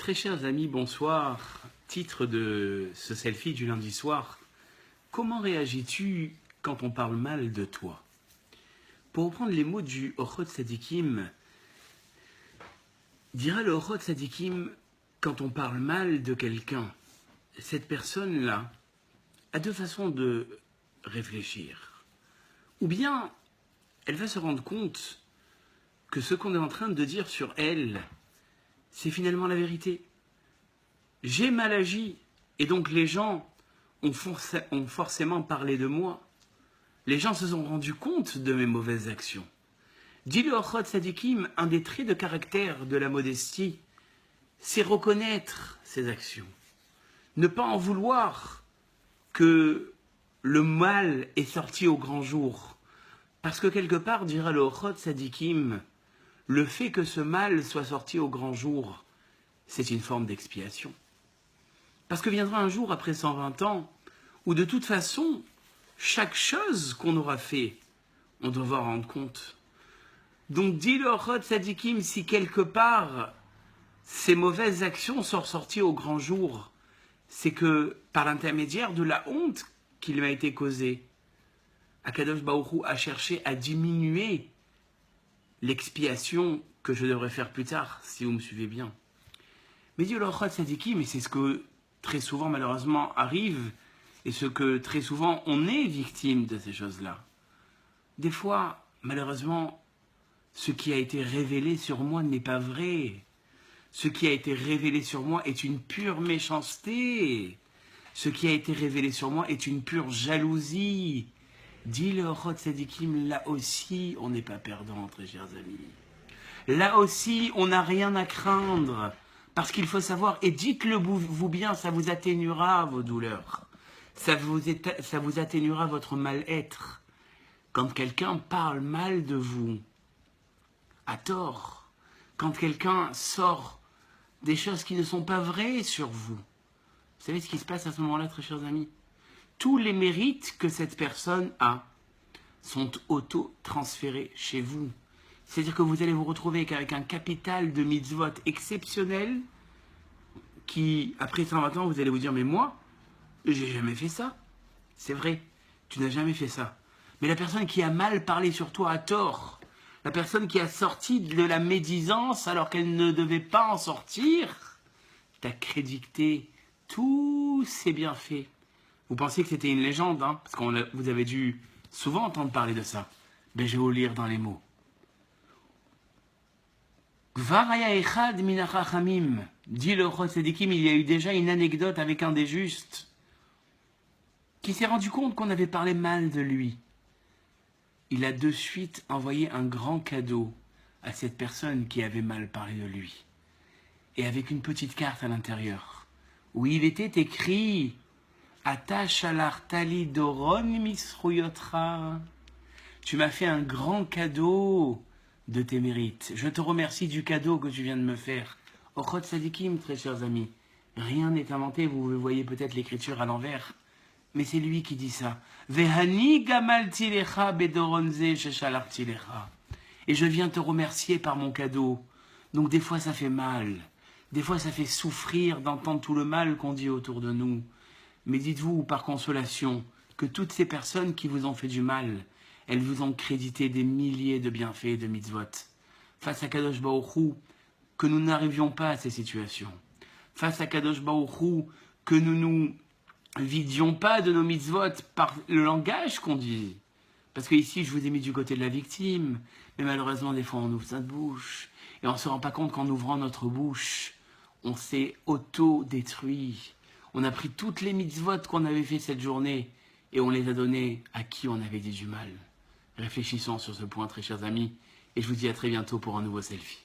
Très chers amis, bonsoir. Titre de ce selfie du lundi soir. Comment réagis-tu quand on parle mal de toi? Pour reprendre les mots du Ochot Tzadikim, dira le Ochot Tzadikim, quand on parle mal de quelqu'un, cette personne-là a deux façons de réfléchir. Ou bien, elle va se rendre compte que ce qu'on est en train de dire sur elle, c'est finalement la vérité. J'ai mal agi, et donc les gens ont forcément parlé de moi. Les gens se sont rendus compte de mes mauvaises actions. Dit le Ochot Tzadikim, un des traits de caractère de la modestie, c'est reconnaître ses actions. Ne pas en vouloir que le mal est sorti au grand jour. Parce que quelque part, dira le Ochot Tzadikim, le fait que ce mal soit sorti au grand jour, c'est une forme d'expiation. Parce que viendra un jour, après 120 ans, où de toute façon, chaque chose qu'on aura fait, on devra rendre compte. Donc, dit le Ochot Tzadikim, si quelque part, ces mauvaises actions sont ressorties au grand jour, c'est que, par l'intermédiaire de la honte qu'il m'a été causée, Akadosh Baruch Hu a cherché à diminuer l'expiation que je devrais faire plus tard, si vous me suivez bien. Mais dit le Ochot Tzadikim, mais c'est ce que très souvent malheureusement arrive, et ce que très souvent on est victime de ces choses-là. Des fois, malheureusement, ce qui a été révélé sur moi n'est pas vrai. Ce qui a été révélé sur moi est une pure méchanceté. Ce qui a été révélé sur moi est une pure jalousie. Dit le Ochot Tzadikim, là aussi, on n'est pas perdant, très chers amis. Là aussi, on n'a rien à craindre. Parce qu'il faut savoir, et dites-le vous bien, ça vous atténuera vos douleurs. Ça vous atténuera votre mal-être. Quand quelqu'un parle mal de vous, à tort, quand quelqu'un sort des choses qui ne sont pas vraies sur vous, vous savez ce qui se passe à ce moment-là, très chers amis? Tous les mérites que cette personne a sont auto-transférés chez vous. C'est-à-dire que vous allez vous retrouver avec un capital de mitzvot exceptionnel qui, après 120 ans, vous allez vous dire, mais moi, j'ai jamais fait ça. C'est vrai, tu n'as jamais fait ça. Mais la personne qui a mal parlé sur toi à tort, la personne qui a sorti de la médisance alors qu'elle ne devait pas en sortir, t'a crédité tous ses bienfaits. Vous pensiez que c'était une légende, hein, parce que vous avez dû souvent entendre parler de ça. Mais je vais vous lire dans les mots. Varaya echad minachachamim, dit le Ochot Tzadikim, il y a eu déjà une anecdote avec un des justes qui s'est rendu compte qu'on avait parlé mal de lui. Il a de suite envoyé un grand cadeau à cette personne qui avait mal parlé de lui. Et avec une petite carte à l'intérieur, où il était écrit Ata shalartali doron misruyotra. Tu m'as fait un grand cadeau de tes mérites. Je te remercie du cadeau que tu viens de me faire. Ochot Tzadikim, très chers amis, rien n'est inventé, vous voyez peut-être l'écriture à l'envers, mais c'est lui qui dit ça. Vehani gamalti lecha bedoronze sheshalarti lecha. Et je viens te remercier par mon cadeau. Donc des fois ça fait mal, des fois ça fait souffrir d'entendre tout le mal qu'on dit autour de nous. Mais dites-vous par consolation que toutes ces personnes qui vous ont fait du mal, elles vous ont crédité des milliers de bienfaits et de mitzvot. Face à Kadosh Baruch Hu, que nous n'arrivions pas à ces situations. Face à Kadosh Baruch Hu, que nous nous vidions pas de nos mitzvot par le langage qu'on dit. Parce que ici, je vous ai mis du côté de la victime, mais malheureusement, des fois, on ouvre notre bouche. Et on ne se rend pas compte qu'en ouvrant notre bouche, on s'est auto-détruit. On a pris toutes les mitzvot qu'on avait fait cette journée et on les a données à qui on avait dit du mal. Réfléchissons sur ce point, très chers amis, et je vous dis à très bientôt pour un nouveau selfie.